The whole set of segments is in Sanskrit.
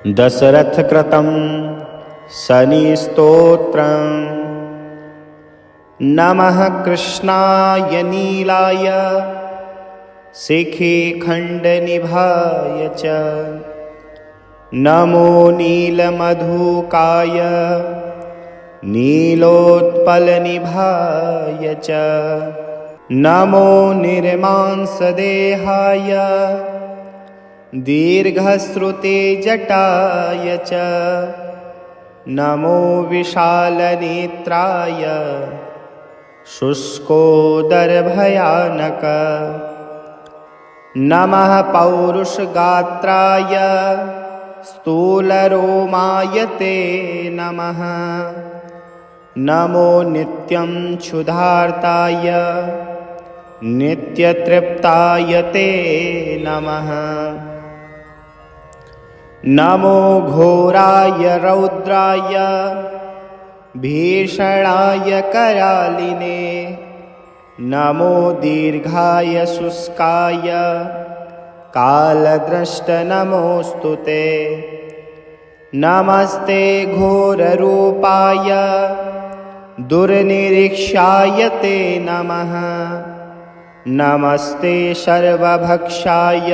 दशरथकृतं शनिस्तोत्रम्। नमः कृष्णाय नीलाय शिखिखण्डनिभाय च। नमो नीलमधुकाय नीलोत्पलनिभाय च। नमो निर्मांसदेहाय दीर्घश्रुतिजटाय च। नमो विशालनेत्राय शुष्कोदरभयानक। नमः पौरुषगात्राय स्थूलरोमाय ते नमः। नमो नित्यं क्षुधार्ताय नित्यतृप्ताय ते नमः। नमो घोराय रौद्राय भीषणाय करालिने। नमो दीर्घाय शुष्काय कालद्रष्ट नमोऽस्तु ते। नमस्ते घोररूपाय दुर्निरीक्षाय ते नमः। नमस्ते सर्वभक्षाय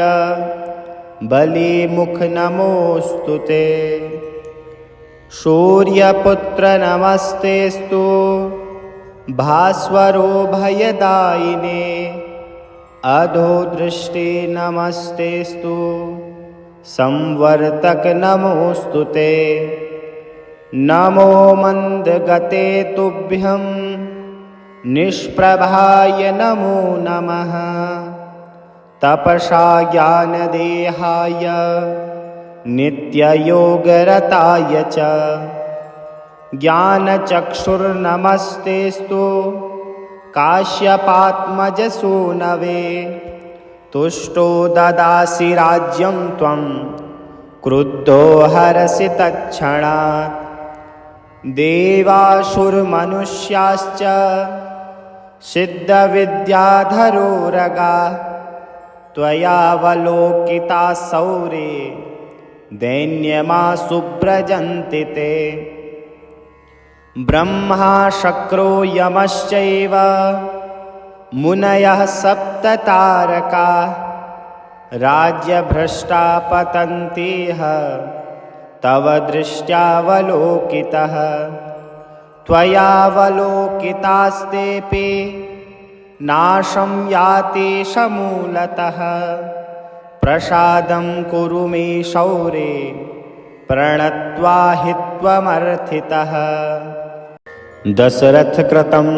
बलिमुख नमोऽस्तु ते। सूर्यपुत्र नमस्तेस्तु भास्वरो भयदायिने। अधोदृष्टे नमस्तेस्तु संवर्तक नमोऽस्तु ते। नमो मन्दगते तुभ्यं निष्प्रभाय नमो नमः। तपसा ज्ञानदेहाय नित्ययोगरताय च। ज्ञानचक्षुर्नमस्तेस्तु काश्यपात्मजसूनवे। तुष्टो ददासि राज्यं त्वं क्रुद्धो हरसि तत्क्षणात्। देवासुरमनुष्याश्च सिद्धविद्याधरोरगा। त्वयावलोकिता सौरे दैन्यमासु व्रजन्ति ते। ब्रह्मा शक्रो यमश्चैव मुनयः सप्ततारका। राज्यभ्रष्टा पतन्तिह तव दृष्ट्यावलोकितः। त्वयावलोकितास्तेऽपि नाशं याति समूलतः। प्रसादं कुरु मे शौरे प्रणत्वा हि त्वमर्थितः। दशरथकृतं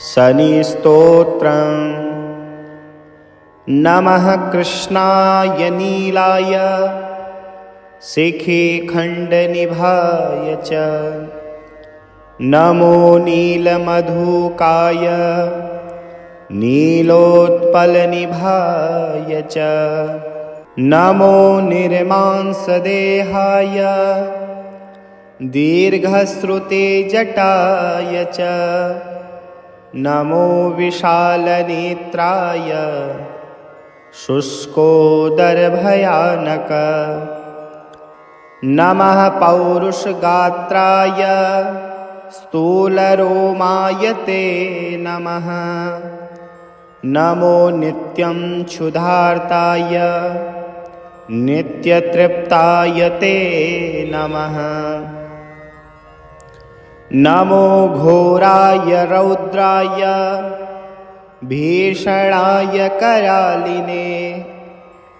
शनिस्तोत्रम्। नमः कृष्णाय नीलाय शिखिखण्डनिभाय च। नमो नीलमधुकाय नीलोत्पलनिभाय च। नमो निर्मांसदेहाय दीर्घश्रुतिजटाय च। नमो विशालनेत्राय शुष्कोदरभयानक। नमः पौरुषगात्राय स्थूलरोमाय ते नमः। नमो नित्यं क्षुधार्ताय नित्यतृप्ताय ते नमः। नमो घोराय रौद्राय भीषणाय करालिने।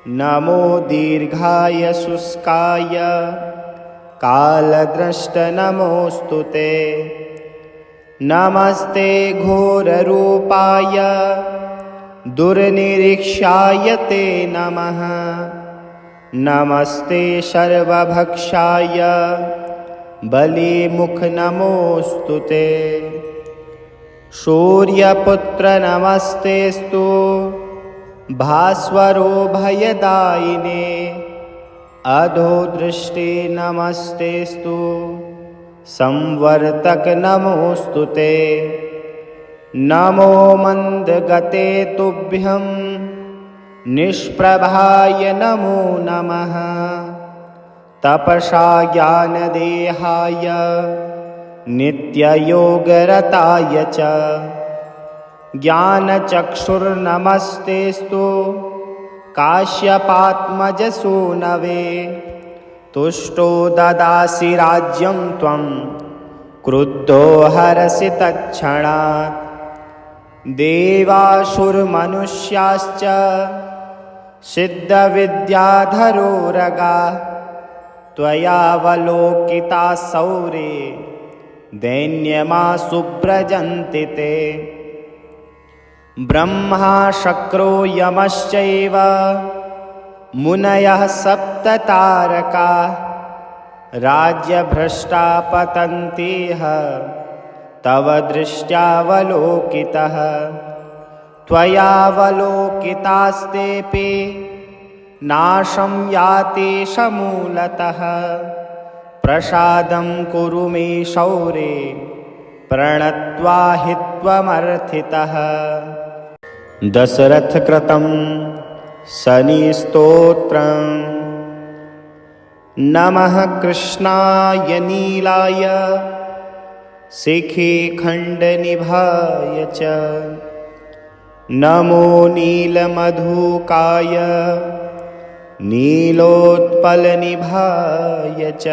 नमो दीर्घाय शुष्काय कालद्रष्ट नमोऽस्तु ते। नमस्ते घोररूपाय दुर्निरीक्षाय ते नमः। नमस्ते सर्वभक्षाय बलिमुख नमोऽस्तु ते। सूर्यपुत्र नमस्तेस्तु भास्वरो भयदायिने। अधोदृष्टे नमस्तेस्तु संवर्तक नमोऽस्तु ते। नमो मन्दगते तुभ्यं निष्प्रभाय नमो नमः। तपसा ज्ञानदेहाय नित्ययोगरताय च ज्ञानचक्षुर्नमस्तेस्तु काश्यपात्मजसूनवे तुष्टो ददासि राज्यं त्वं क्रुद्धो हरसि तत्क्षणात् देवासुरमनुष्याश्च सिद्धविद्याधरोरगा त्वयावलोकिताः सौरे दैन्यमासु व्रजन्ति ते ब्रह्मा शक्रो यमश्चैव मुनयः सप्ततारका राज्यभ्रष्टा पतन्तिह तव दृष्ट्यावलोकितः त्वयावलोकितास्तेऽपि नाशं याति समूलतः प्रसादं कुरु मे शौरे प्रणत्वा हि त्वमर्थितः। दशरथकृतं शनिस्तोत्रम्। नमः कृष्णाय नीलाय शिखिखण्डनिभाय च नमो नीलमधुकाय नीलोत्पलनिभाय च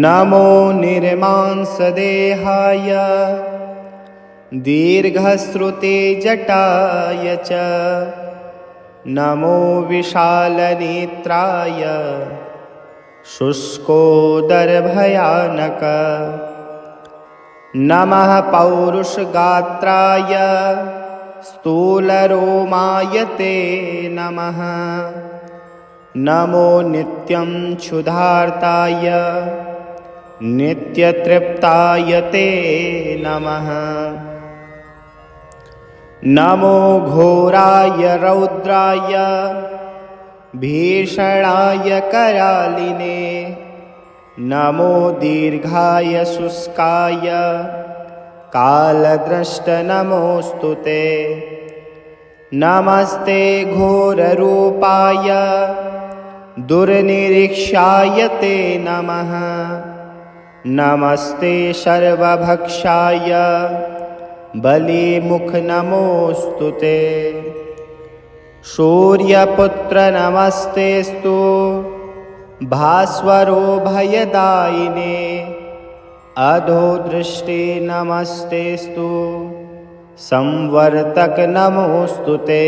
नमो निर्मांसदेहाय दीर्घश्रुतिजटाय च नमो विशालनेत्राय शुष्कोदरभयानक नमः पौरुषगात्राय स्थूलरोमाय ते नमः नमो नित्यं क्षुधार्ताय नित्यतृप्ताय ते नमः नमो घोराय रौद्राय भीषणाय करालिने नमो दीर्घाय शुष्काय कालद्रष्ट नमोऽस्तु ते नमस्ते घोररूपाय दुर्निरीक्षाय ते नमः नमस्ते सर्वभक्षाय बलिमुख नमोऽस्तु ते सूर्यपुत्र नमस्तेस्तु भास्वरो भयदायिने अधोदृष्टे नमस्तेस्तु संवर्तक नमोऽस्तु ते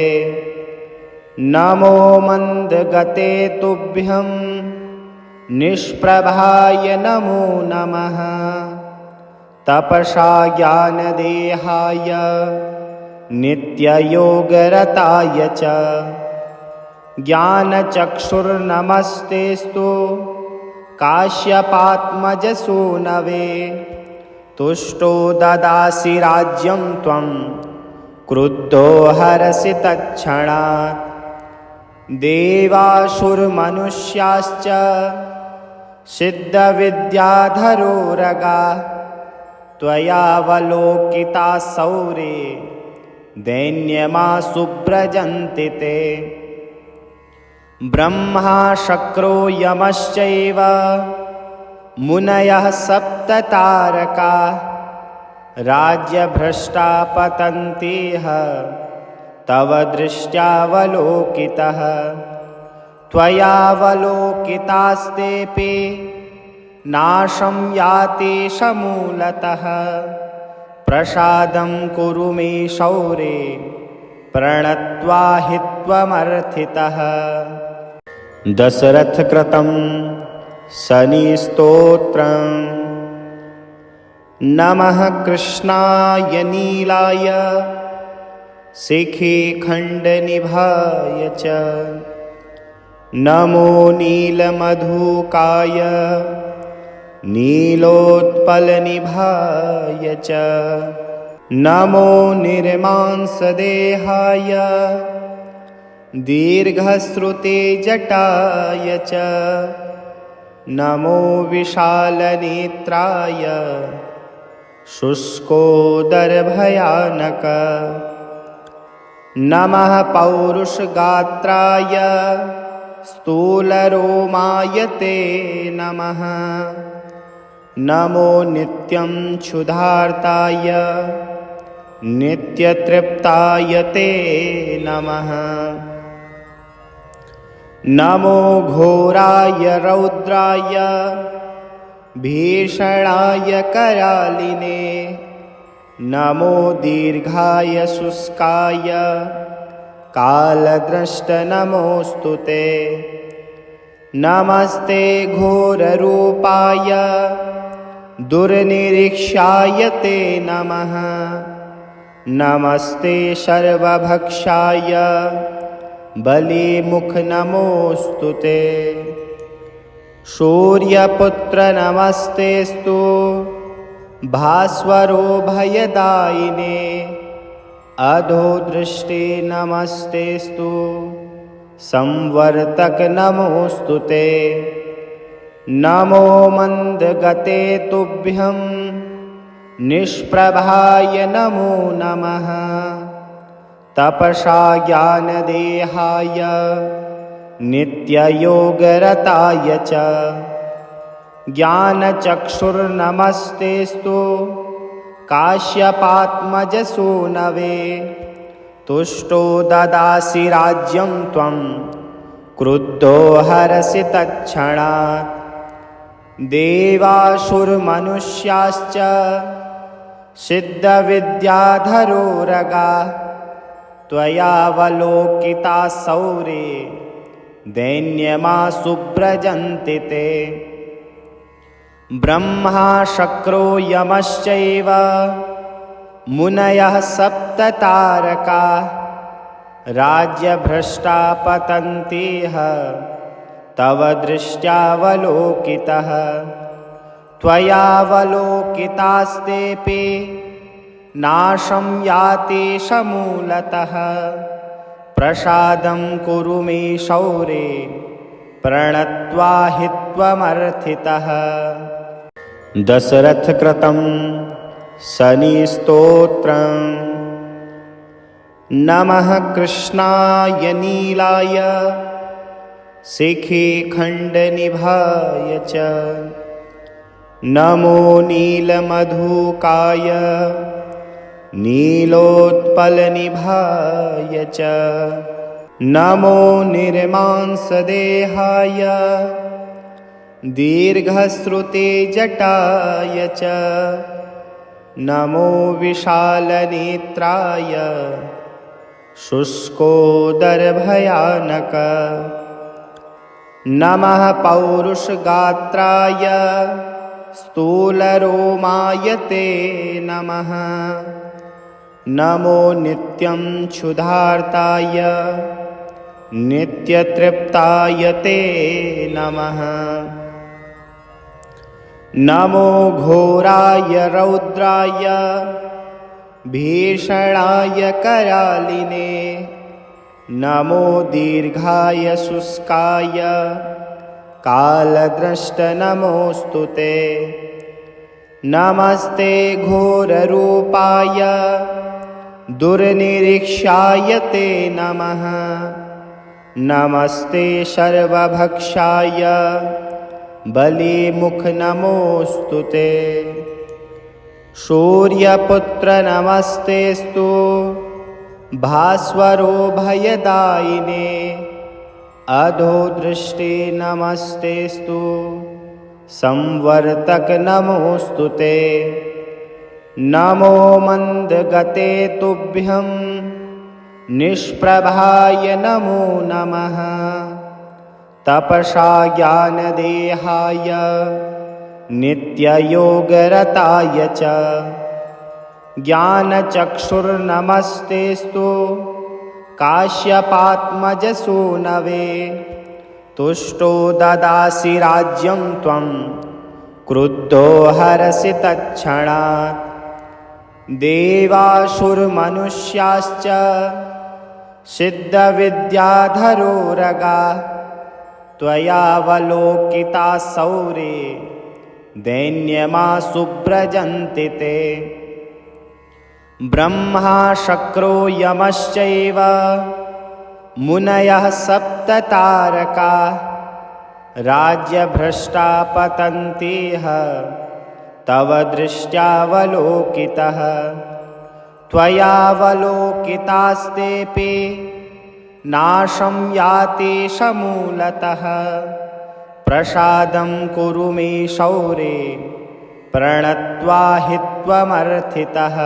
नमो मन्दगते तुभ्यं निष्प्रभाय नमो नमः तपसा ज्ञानदेहाय नित्ययोगरताय च ज्ञानचक्षुर्नमस्तेस्तु काश्यपात्मजसूनवे तुष्टो ददासि राज्यं त्वं क्रुद्धो हरसि तत्क्षणात् देवासुरमनुष्याश्च सिद्धविद्याधरोरगा त्वयावलोकिताः सौरे दैन्यमासु व्रजन्ति ते ब्रह्मा शक्रो यमश्चैव मुनयः सप्ततारका राज्यभ्रष्टा पतन्तिह तव दृष्ट्यावलोकितः त्वयावलोकितास्तेऽपि नाशं याति समूलतः प्रसादं कुरु मे शौरे प्रणत्वा हि त्वमर्थितः। दशरथकृतं शनिस्तोत्रम्। नमः कृष्णाय नीलाय शिखिखण्डनिभाय च नमो नीलमधुकाय नीलोत्पलनिभाय च नमो निर्मांसदेहाय दीर्घश्रुतिजटाय च नमो विशालनेत्राय शुष्कोदरभयानक नमः पौरुषगात्राय स्थूलरोमाय ते नमः। नमो नित्यं क्षुधार्ताय नित्यतृप्ताय ते नमः। नमो घोराय रौद्राय भीषणाय करालिने। नमो दीर्घाय शुष्काय कालद्रष्ट नमोऽस्तु ते। नमस्ते घोररूपाय दुर्निरीक्षाय ते नमः। नमस्ते सर्वभक्षाय बलिमुख नमोऽस्तु ते। सूर्यपुत्र नमस्तेस्तु भास्वरो भयदायिने। अधोदृष्टे नमस्तेस्तु संवर्तक नमोऽस्तु ते। नमो मन्दगते तुभ्यं निष्प्रभाय नमो नमः। तपसा ज्ञानदेहाय नित्ययोगरताय च ज्ञानचक्षुर्नमस्तेस्तु काश्यपात्मजसूनवे। तुष्टो ददासि राज्यं त्वं क्रुद्धो हरसि तत्क्षणात्। देवासुरमनुष्याश्च सिद्धविद्याधरोरगा त्वयावलोकिताः सौरे दैन्यमासुव्रजन्ति ते। ब्रह्मा शक्रो यमश्चैव मुनयः सप्ततारका राज्यभ्रष्टा पतन्तिह तव दृष्ट्यावलोकितः। त्वयावलोकितास्तेऽपि नाशं याति समूलतः। प्रसादं कुरु मे शौरे प्रणत्वा हि त्वमर्थितः। दशरथकृतं शनिस्तोत्रम्। नमः कृष्णाय नीलाय शिखिखण्डनिभाय च। नमो नीलमधुकाय नीलोत्पलनिभाय च। नमो निर्मांसदेहाय दीर्घश्रुतिजटाय च। नमो विशालनेत्राय शुष्कोदरभयानक। नमः पौरुषगात्राय स्थूलरोमाय ते नमः। नमो नित्यं क्षुधार्ताय नित्यतृप्ताय ते नमः। नमो घोराय रौद्राय भीषणाय करालिने। नमो दीर्घाय शुष्काय कालद्रष्ट नमोऽस्तु ते। नमस्ते घोररूपाय दुर्निरीक्षाय ते नमः। नमस्ते सर्वभक्षाय बलिमुख नमोऽस्तु ते। सूर्यपुत्र नमस्तेस्तु भास्वरो भयदायिने। अधोदृष्टे नमस्तेस्तु संवर्तक नमोऽस्तु ते। नमो मन्दगते तुभ्यं निष्प्रभाय नमो नमः। तपसा ज्ञानदेहाय नित्ययोगरताय च ज्ञानचक्षुर्नमस्तेस्तु काश्यपात्मजसूनवे। तुष्टो ददासि राज्यं त्वं क्रुद्धो हरसि तत्क्षणात्। देवासुरमनुष्याश्च सिद्धविद्याधरोरगा त्वयावलोकिताः सौरे दैन्यमासुव्रजन्ति ते। ब्रह्मा शक्रो यमश्चैव मुनयः सप्ततारका राज्यभ्रष्टा पतन्तिह तव दृष्ट्यावलोकितः त्वयावलोकितास्तेऽपि नाशं याति समूलतः प्रसादं कुरु मे शौरे प्रणत्वा हि त्वमर्थितः।